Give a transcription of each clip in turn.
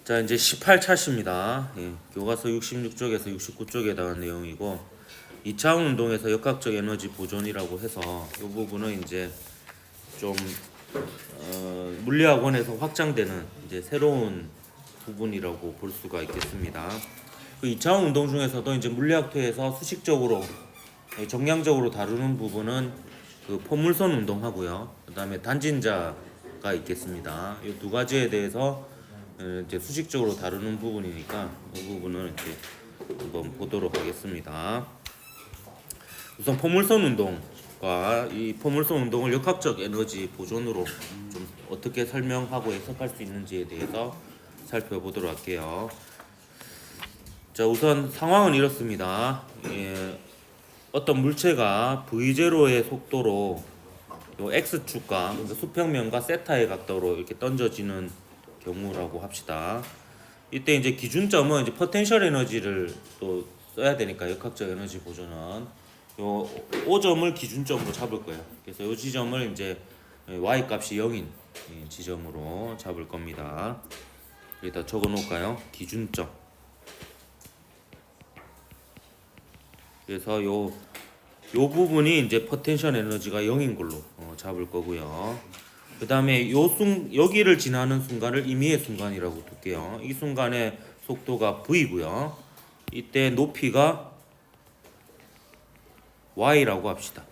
자, 이제 18차시입니다. 예, 교과서 66쪽에서 69쪽에 해당하는 내용이고 2차원 운동에서 역학적 에너지 보존이라고 해서 이 부분은 이제 좀 물리학원에서 확장되는 이제 새로운 부분이라고 볼 수가 있겠습니다. 그 2차원 운동 중에서도 이제 물리학회에서 수식적으로 정량적으로 다루는 부분은 그 포물선 운동하고요. 그다음에 단진자가 있겠습니다. 이 두 가지에 대해서 이제 수식적으로 다루는 부분이니까 이 부분을 이제 한번 보도록 하겠습니다. 우선 포물선 운동과 이 포물선 운동을 역학적 에너지 보존으로 좀 어떻게 설명하고 해석할 수 있는지에 대해서 살펴보도록 할게요. 자, 우선 상황은 이렇습니다. 어떤 물체가 V0의 속도로 요 x축과 수평면과 세타의 각도로 이렇게 던져지는 경우라고 합시다. 이때 이제 기준점은 이제 포텐셜 에너지를 또 써야 되니까 역학적 에너지 보존은 요 5점을 기준점으로 잡을 거예요. 그래서 요 지점을 이제 y 값이 0인 지점으로 잡을 겁니다. 여기다 적어 놓을까요? 기준점. 그래서 요 부분이 이제 포텐셜 에너지가 0인 걸로 잡을 거고요. 그 다음에 여기를 지나는 순간을 임의의 순간이라고 둘게요. 이 순간의 속도가 v고요. 이때 높이가 y라고 합시다.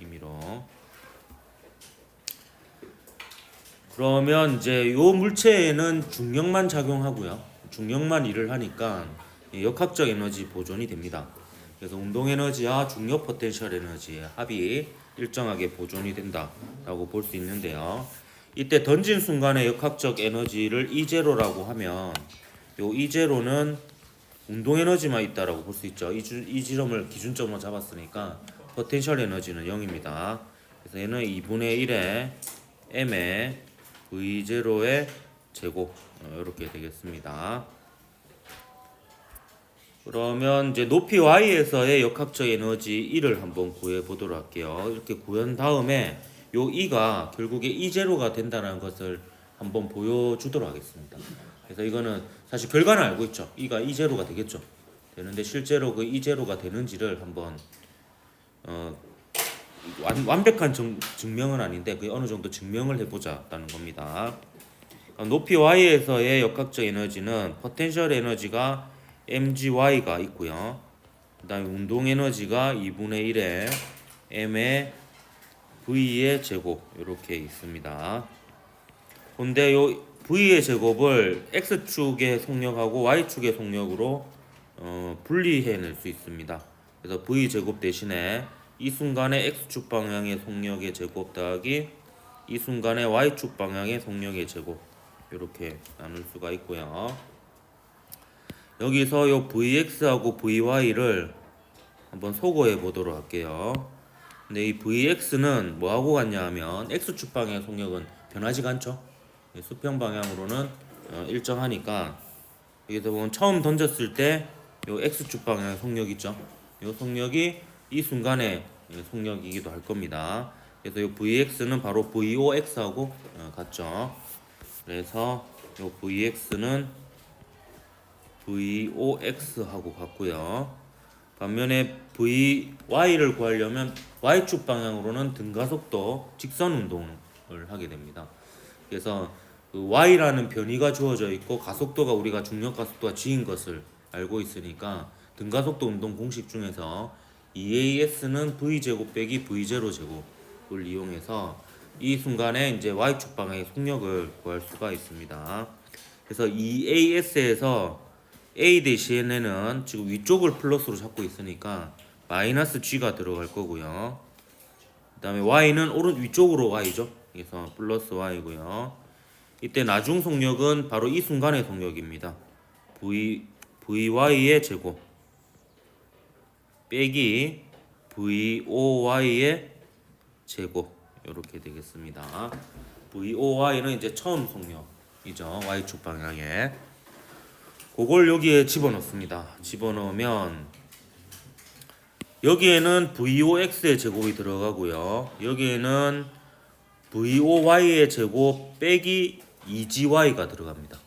임의로. 그러면 이제 요 물체에는 중력만 작용하고요. 중력만 일을 하니까 역학적 에너지 보존이 됩니다. 그래서 운동 에너지와 중력 포텐셜 에너지의 합이 일정하게 보존이 된다라고 볼 수 있는데요. 이때 던진 순간의 역학적 에너지를 E0라고 하면 요 E0는 운동 에너지만 있다라고 볼 수 있죠. 이 지점을 기준점으로 잡았으니까 포텐셜 에너지는 0입니다. 그래서 얘는 2분의 1의 m의 V0의 제곱 이렇게 되겠습니다. 그러면 이제 높이 y에서의 역학적 에너지 E를 한번 구해 보도록 할게요. 이렇게 구한 다음에 요 E가 결국에 E0가 된다는 것을 한번 보여주도록 하겠습니다. 그래서 이거는 사실 결과는 알고 있죠. E가 E0가 되겠죠. 되는데 실제로 그 E0가 되는지를 한번 완벽한 증명은 아닌데 그 어느 정도 증명을 해보자는 겁니다. 높이 y에서의 역학적 에너지는 포텐셜 에너지가 mgy가 있고요. 그 다음에 운동 에너지가 2분의 1의 m의 v의 제곱 이렇게 있습니다. 근데 요 v의 제곱을 x축의 속력하고 y축의 속력으로 분리해낼 수 있습니다. 그래서 v 제곱 대신에 이 순간의 x축 방향의 속력의 제곱 더하기 이 순간의 y축 방향의 속력의 제곱 이렇게 나눌 수가 있고요. 여기서 요 vx하고 vy를 한번 소거해 보도록 할게요. 근데 이 vx는 뭐하고 같냐 하면 x축 방향의 속력은 변하지가 않죠. 수평 방향으로는 일정하니까 여기서 보면 처음 던졌을 때 요 x축 방향의 속력 있죠. 요 속력이 이 순간의 속력이기도 할 겁니다. 그래서 요 vx는 바로 vox하고 같죠. 그래서 요 vx는 vox하고 같고요. 반면에 vy를 구하려면 y축 방향으로는 등가속도 직선 운동을 하게 됩니다. 그래서 그 y라는 변이가 주어져 있고 가속도가 우리가 중력 가속도가 g인 것을 알고 있으니까 등가속도 운동 공식 중에서 EAS는 v제곱 빼기 v0 제곱을 이용해서 이 순간에 이제 y축 방향의 속력을 구할 수가 있습니다. 그래서 EAS에서 A 대신에는 지금 위쪽을 플러스로 잡고 있으니까 마이너스 G가 들어갈 거고요. 그 다음에 Y는 위쪽으로 Y죠. 그래서 플러스 Y고요. 이때 나중 속력은 바로 이 순간의 속력입니다. VY의 제곱 빼기 VOY의 제곱 이렇게 되겠습니다. VOY는 이제 처음 속력이죠. Y축 방향에. 그걸 여기에 집어넣습니다. 집어넣으면 여기에는 VOX의 제곱이 들어가고요. 여기에는 VOY의 제곱 빼기 2GY가 들어갑니다.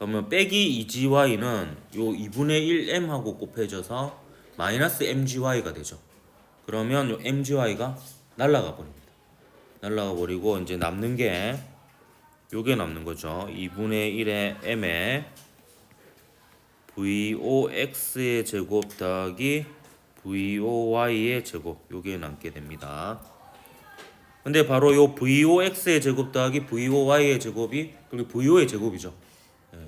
그러면 빼기 2gy는 요 2분의 1m하고 곱해져서 마이너스 mgy가 되죠. 그러면 요 mgy가 날라가 버립니다. 날라가 버리고 이제 남는 게 요게 남는 거죠. 2분의 1의 m에 vox의 제곱 더하기 voy의 제곱 요게 남게 됩니다. 근데 바로 요 vox의 제곱 더하기 voy의 제곱이 그리고 vo의 제곱이죠. 예.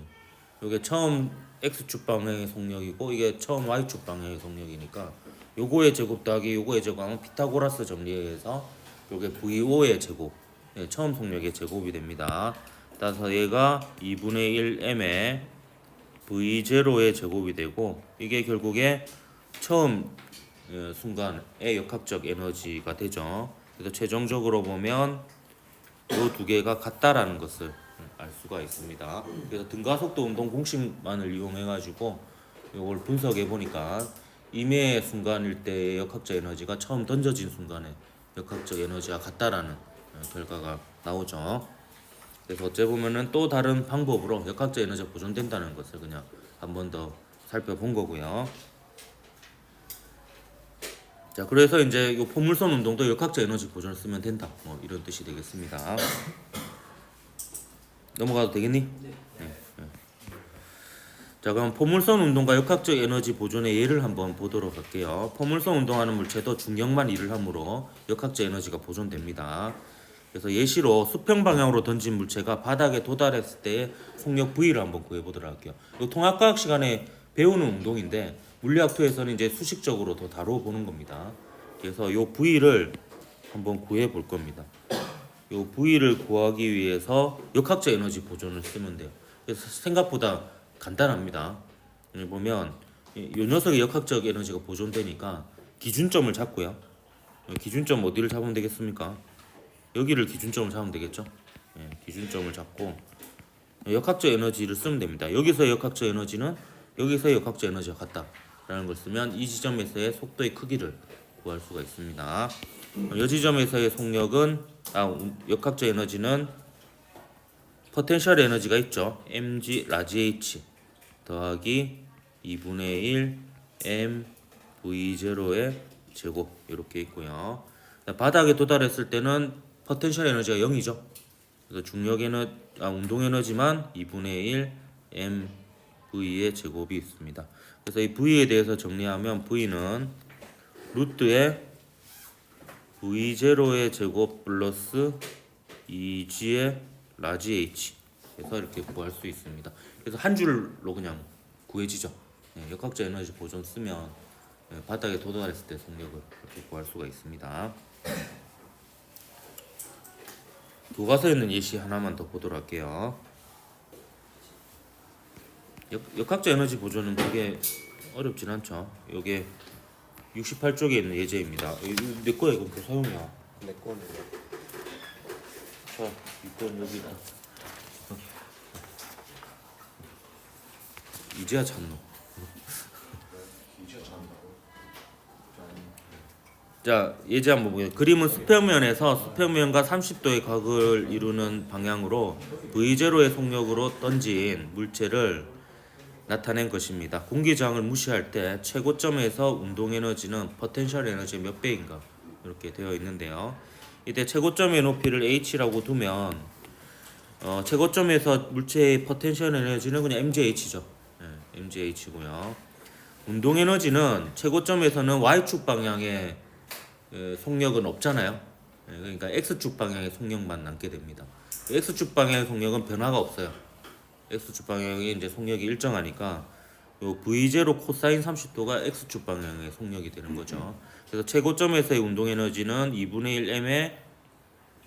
요게 처음 x축 방향의 속력이고 이게 처음 y축 방향의 속력이니까 요거의 제곱 더하기 요거의 제곱하면 피타고라스 정리해서 요게 vo의 제곱, 예, 처음 속력의 제곱이 됩니다. 따라서 얘가 2분의 1m의 v0의 제곱이 되고 이게 결국에 처음 순간의 역학적 에너지가 되죠. 그래서 최종적으로 보면 이 두 개가 같다라는 것을 알 수가 있습니다. 그래서 등가속도 운동 공식만을 이용해 가지고 이걸 분석해 보니까 임의 순간일 때의 역학적 에너지가 처음 던져진 순간의 역학적 에너지와 같다라는 결과가 나오죠. 그래서 어째 보면은 또 다른 방법으로 역학적 에너지가 보존된다는 것을 그냥 한 번 더 살펴본 거고요. 자, 그래서 이제 이 포물선 운동도 역학적 에너지 보존을 쓰면 된다. 뭐 이런 뜻이 되겠습니다. 넘어가도 되겠니? 네. 네. 자, 그럼 포물선 운동과 역학적 에너지 보존의 예를 한번 보도록 할게요. 포물선 운동하는 물체도 중력만 일을 하므로 역학적 에너지가 보존됩니다. 그래서 예시로 수평 방향으로 던진 물체가 바닥에 도달했을 때의 속력 V를 한번 구해보도록 할게요. 이 통합과학 시간에 배우는 운동인데 물리학2에서는 이제 수식적으로 더 다뤄보는 겁니다. 그래서 이 V를 한번 구해볼 겁니다. 이 V를 구하기 위해서 역학적 에너지 보존을 쓰면 돼요. 그래서 생각보다 간단합니다. 여기 보면 이 녀석의 역학적 에너지가 보존되니까 기준점을 잡고요. 기준점 어디를 잡으면 되겠습니까? 여기를 기준점을 잡으면 되겠죠. 예, 기준점을 잡고 역학적 에너지를 쓰면 됩니다. 여기서의 역학적 에너지는 여기서의 역학적 에너지가 같다라는 걸 쓰면 이 지점에서의 속도의 크기를 구할 수가 있습니다. 이 지점에서의 속력은 역학적 에너지는 포텐셜 에너지가 있죠. mg 라지 h 더하기 2분의 1 m v0의 제곱 이렇게 있고요. 바닥에 도달했을 때는 포텐셜 에너지가 0이죠. 그래서 중력 에너지, 운동 에너지만 2분의 1 m v의 제곱이 있습니다. 그래서 이 v에 대해서 정리하면 v는 루트의 v0의 제곱 플러스 2g의 라지 h 해서 이렇게 구할 수 있습니다. 그래서 한 줄로 그냥 구해지죠. 역학적 에너지 보존 쓰면 바닥에 도달했을 때 속력을 이렇게 구할 수가 있습니다. 교과서에 있는 예시 하나만 더 보도록 할게요. 역학적 에너지 보존은 그게 어렵진 않죠. 요게 68쪽에 있는 예제입니다. 내 거야 이거 사용이야. 내 거는 자, 이건 여기다. 이제야 찾노. 자, 예제 한번 보게요. 그림은 수평면에서 수평면과 30도의 각을 이루는 방향으로 V0의 속력으로 던진 물체를 나타낸 것입니다. 공기저항을 무시할 때 최고점에서 운동 에너지는 포텐셜 에너지의 몇 배인가 이렇게 되어 있는데요. 이때 최고점의 높이를 h라고 두면 최고점에서 물체의 포텐셜 에너지는 그냥 mgh죠. mgh고요. 운동 에너지는 최고점에서는 y축 방향의 속력은 없잖아요. 그러니까 x축 방향의 속력만 남게 됩니다. x축 방향의 속력은 변화가 없어요. x축 방향이 이제 속력이 일정하니까 요 v0 코사인 30도가 x축 방향의 속력이 되는 거죠. 그래서 최고점에서의 운동 에너지는 2분의 1 m의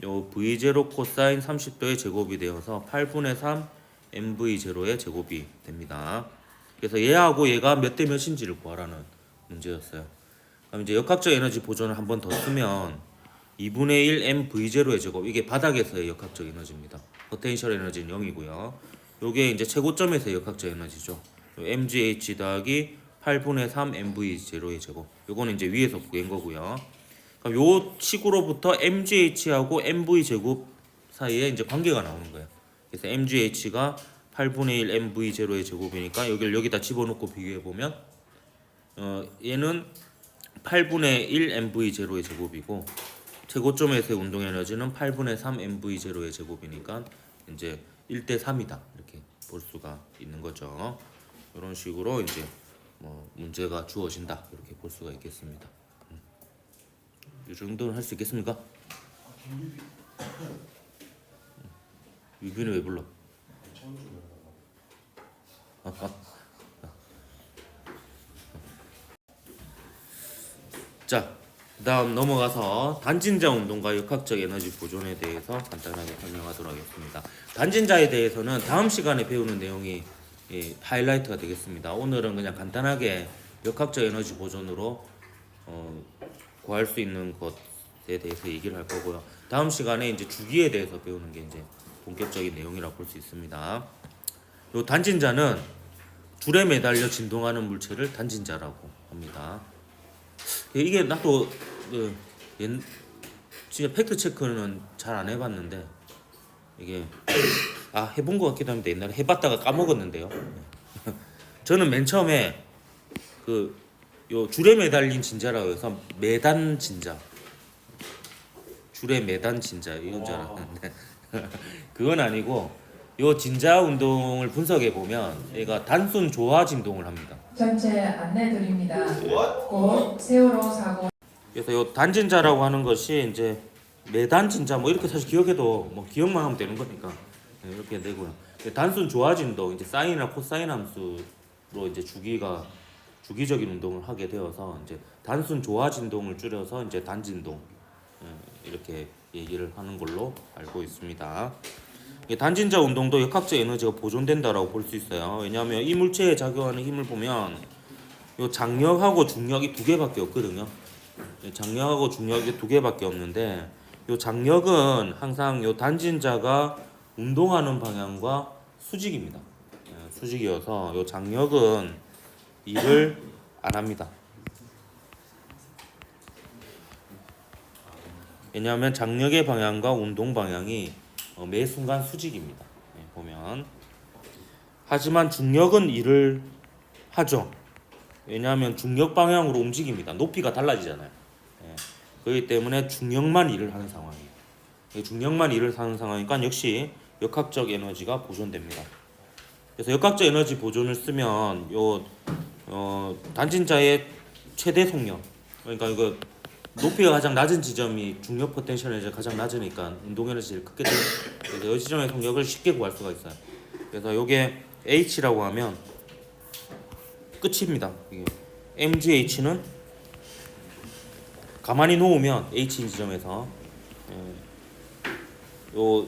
요 v0 코사인 30도의 제곱이 되어서 8분의 3 mv0의 제곱이 됩니다. 그래서 얘하고 얘가 몇 대 몇인지를 구하라는 문제였어요. 그럼 이제 역학적 에너지 보존을 한 번 더 쓰면 2분의 1 mv0의 제곱, 이게 바닥에서의 역학적 에너지입니다. 포텐셜 에너지는 0이고요. 요게 이제 최고점에서의 역학적 에너지죠. mgh 더하기 8분의 3 mv0의 제곱. 요거는 이제 위에서 구한 거고요. 그럼 요 식으로부터 mgh하고 mv 제곱 사이에 이제 관계가 나오는 거예요. 그래서 mgh가 8분의 1 mv 제로의 제곱이니까 여기를 여기다 집어넣고 비교해 보면 얘는 8분의 1 mv 제로의 제곱이고 최고점에서의 운동 에너지는 8분의 3 mv 제로의 제곱이니까 이제 1대 3이다 이렇게 볼 수가 있는 거죠. 이런 식으로 이제 뭐 문제가 주어진다 이렇게 볼 수가 있겠습니다. 이 정도는 할 수 있겠습니까? 유빈이 왜 불러? 자, 그다음 넘어가서 단진자 운동과 역학적 에너지 보존에 대해서 간단하게 설명하도록 하겠습니다. 단진자에 대해서는 다음 시간에 배우는 내용이 하이라이트가 되겠습니다. 오늘은 그냥 간단하게 역학적 에너지 보존으로 구할 수 있는 것에 대해서 얘기를 할 거고요. 다음 시간에 이제 주기에 대해서 배우는 게 이제 본격적인 내용이라고 볼 수 있습니다. 요 단진자는 줄에 매달려 진동하는 물체를 단진자라고 합니다. 이게 나도 진짜 팩트 체크는 잘 안 해봤는데 이게 해본 것 같기도 합니다. 옛날에 해봤다가 까먹었는데요. 저는 맨 처음에 요 줄에 매달린 진자라고 해서 매단 진자, 줄에 매단 진자 이건 줄 알았는데 그건 아니고 요 진자 운동을 분석해 보면 얘가 단순 조화 진동을 합니다. 전체 안내 드립니다. 곧 세월호 사고. 그래서 요 단진자라고 하는 것이 이제 매단 진자 뭐 이렇게 사실 기억해도 뭐 기억만 하면 되는 거니까 이렇게 되고요. 단순 조화 진동 이제 사인이나 코사인 함수로 이제 주기적인 운동을 하게 되어서 이제 단순 조화 진동을 줄여서 이제 단진동 이렇게 얘기를 하는 걸로 알고 있습니다. 단진자 운동도 역학적 에너지가 보존된다라고 볼 수 있어요. 왜냐하면 이 물체에 작용하는 힘을 보면 요 장력하고 중력이 두 개밖에 없거든요. 장력하고 중력이 두 개밖에 없는데 요 장력은 항상 요 단진자가 운동하는 방향과 수직입니다. 수직이어서 요 장력은 일을 안 합니다. 왜냐하면 장력의 방향과 운동 방향이 매 순간 수직입니다. 보면 하지만 중력은 일을 하죠. 왜냐하면 중력 방향으로 움직입니다. 높이가 달라지잖아요. 그렇기 때문에 중력만 일을 하는 상황이에요. 중력만 일을 하는 상황이니까 역시 역학적 에너지가 보존됩니다. 그래서 역학적 에너지 보존을 쓰면 요 단진자의 최대 속력, 그러니까 이거 높이가 가장 낮은 지점이 중력 포텐셜 에너지가 가장 낮으니까 운동 에너지를 크게 돼요. 그래서 이 지점의 속력을 쉽게 구할 수가 있어요. 그래서 요게 H라고 하면 끝입니다. 이게 MGH는 가만히 놓으면 H 지점에서 요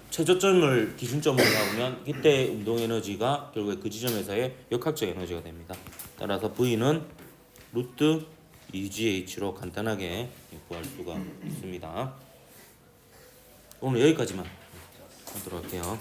최저점을 기준점으로 잡으면 이때 운동 에너지가 결국에 그 지점에서의 역학적 에너지가 됩니다. 따라서 V는 루트 EGH로 간단하게 구할 수가 있습니다. 오늘 여기까지만 하도록 할게요.